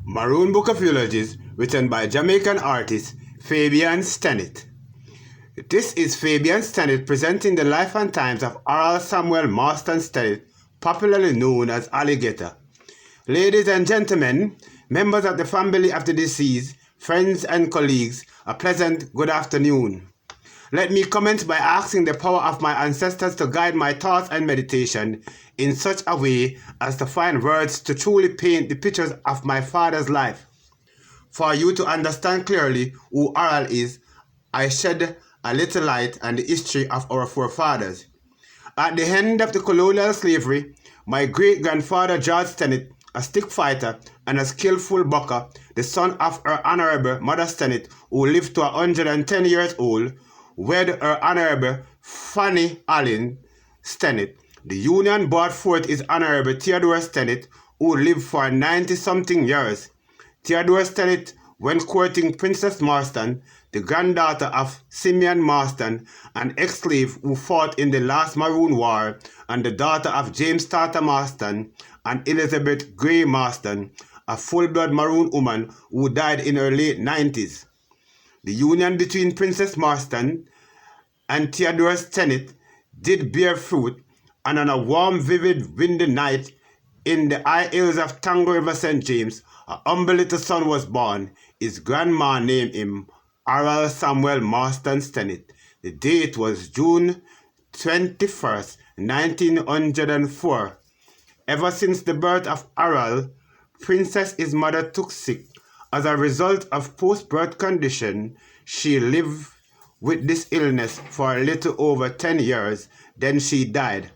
Maroon Book of Eulogies, written by Jamaican artist Fabian Stennett. This is Fabian Stennett presenting the life and times of Harold Samuel Marston Stennett, popularly known as Alligator. Ladies and gentlemen, members of the family of the deceased, friends and colleagues, a pleasant good afternoon. Let me commence by asking the power of my ancestors to guide my thoughts and meditation in such a way as to find words to truly paint the pictures of my father's life. For you to understand clearly who Harold is, I shed a little light on the history of our forefathers. At the end of the colonial slavery, my great-grandfather George Stennett, a stick fighter and a skillful bucker, the son of her Honorable Mother Stennett, who lived to 110 years old, wed her Honorable Fanny Allen Stennett. The union brought forth his Honorable Theodore Stennett, who lived for 90-something years. Theodore Stennett, when courting Princess Marston, the granddaughter of Simeon Marston, an ex-slave who fought in the last Maroon War, and the daughter of James Tarter Marston and Elizabeth Gray Marston, a full-blood Maroon woman who died in her late 90s. The union between Princess Marston and Theodore Stennett did bear fruit, and on a warm, vivid, windy night in the high hills of Tango River St. James, a humble little son was born. His grandma named him Harold Samuel Marston Stennett. The date was June 21st, 1904. Ever since the birth of Harold, Princess, his mother, took sick. As a result of post-birth condition, she lived with this illness for a little over 10 years. Then she died.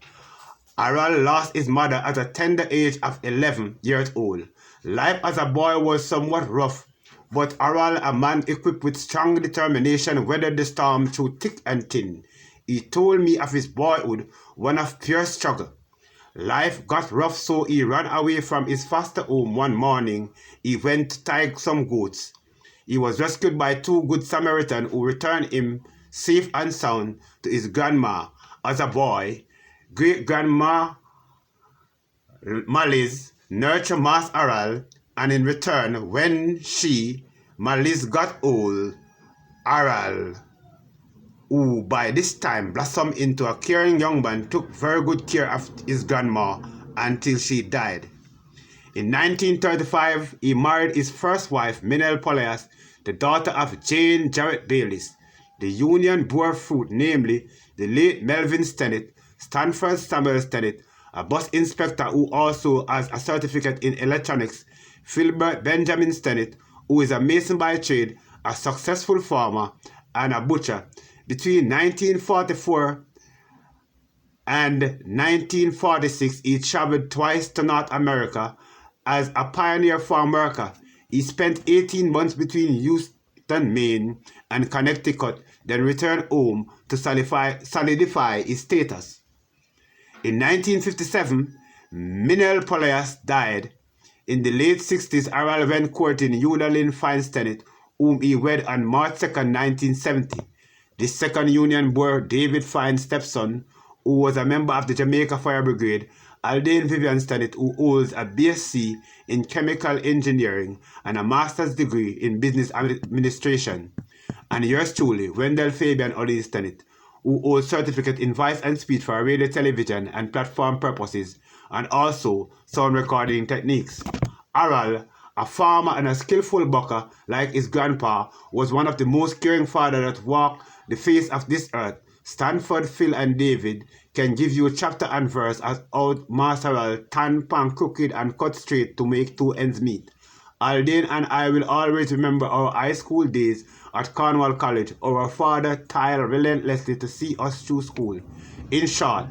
Harold lost his mother at a tender age of 11 years old. Life as a boy was somewhat rough, but Harold, a man equipped with strong determination, weathered the storm through thick and thin. He told me of his boyhood, one of pure struggle. Life got rough, so he ran away from his foster home one morning. He went to tie some goats. He was rescued by two good Samaritans who returned him safe and sound to his grandma. As a boy, great-grandma Malice nurtured Mas Harold, and in return, when Malice, got old, Harold, who by this time blossomed into a caring young man, took very good care of his grandma until she died. In 1935, he married his first wife, Minelle Polias, the daughter of Jane Jarrett Bayliss. The union bore fruit, namely the late Melvin Stennett, Stanford Samuel Stennett, a bus inspector who also has a certificate in electronics, Philbert Benjamin Stennett, who is a mason by trade, a successful farmer, and a butcher. Between 1944 and 1946, he traveled twice to North America as a pioneer farm worker. He spent 18 months between Houston, Maine, and Connecticut, then returned home to solidify his status. In 1957, Minelle Polias died. In the late 60s, Harold went courting Eulaline Fine Stennett, whom he wed on March 2, 1970. This second union bore David Fine's stepson, who was a member of the Jamaica Fire Brigade, Aldane Vivian Stennett, who holds a BSc in Chemical Engineering and a Master's degree in Business Administration. And yours truly, Wendell Fabian Stennett, who holds certificate in voice and speech for radio, television, and platform purposes, and also sound recording techniques. Harold, a farmer and a skillful bucker like his grandpa, was one of the most caring fathers that walked the face of this earth. Stanford, Phil, and David can give you chapter and verse as old Master Harold tan pan crooked and cut straight to make two ends meet. Aldane and I will always remember our high school days at Cornwall College. Our father toiled relentlessly to see us through school. In short,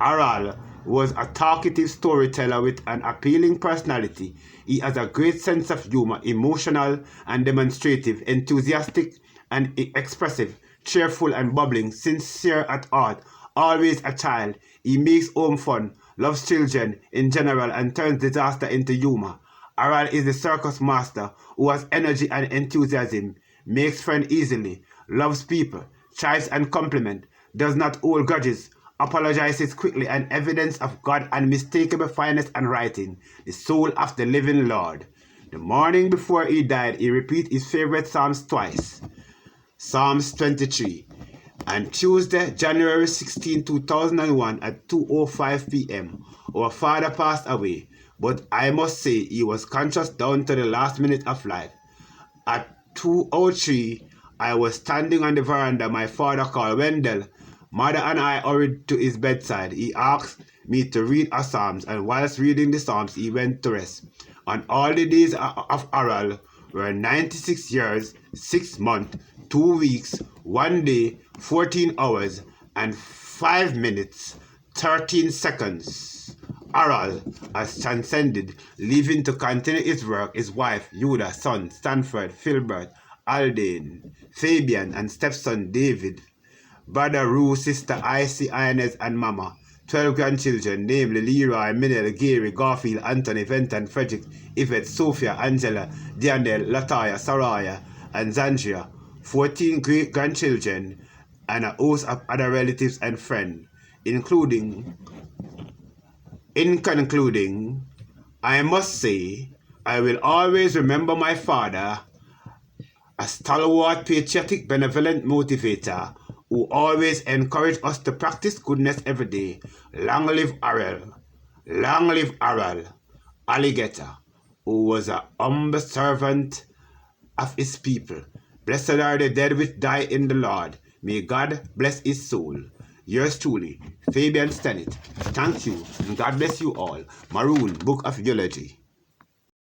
Harold was a talkative storyteller with an appealing personality. He has a great sense of humor, emotional and demonstrative, enthusiastic and expressive, cheerful and bubbling, sincere at heart, always a child. He makes home fun, loves children in general, and turns disaster into humor. Harold is the circus master who has energy and enthusiasm, makes friends easily, loves people, chides and compliment, does not hold grudges, apologizes quickly, and evidence of God unmistakable fineness and writing, the soul of the living Lord. The morning before he died, he repeated his favorite Psalms twice. Psalms 23. On Tuesday, January 16, 2001 at 2:05 p.m., our father passed away, but I must say he was conscious down to the last minute of life. At 2:03, I was standing on the veranda. My father called Wendell. Mother and I hurried to his bedside. He asked me to read a Psalms, and whilst reading the Psalms, he went to rest. On all the days of Aral were 96 years, 6 months, 2 weeks, 1 day, 14 hours, and 5 minutes, 13 seconds. Aral has transcended, leaving to continue his work his wife, Yuda, son, Stanford, Filbert, Aldane, Fabian, and stepson, David, brother Rue, sister Icy, Inez, and Mama. 12 grandchildren, namely Leroy, Minel, Gary, Garfield, Anthony, Venton, Frederick, Yvette, Sophia, Angela, Diandel, Lataya, Saraya, and Zandria. 14 great-grandchildren, and a host of other relatives and friends, in concluding, I must say, I will always remember my father, a stalwart, patriotic, benevolent motivator, who always encouraged us to practice goodness every day. Long live Aral. Long live Aral. Alligator, who was a humble servant of his people. Blessed are the dead which die in the Lord. May God bless his soul. Yours truly, Fabian Stennett. Thank you, and God bless you all. Maroon, Book of Eulogy.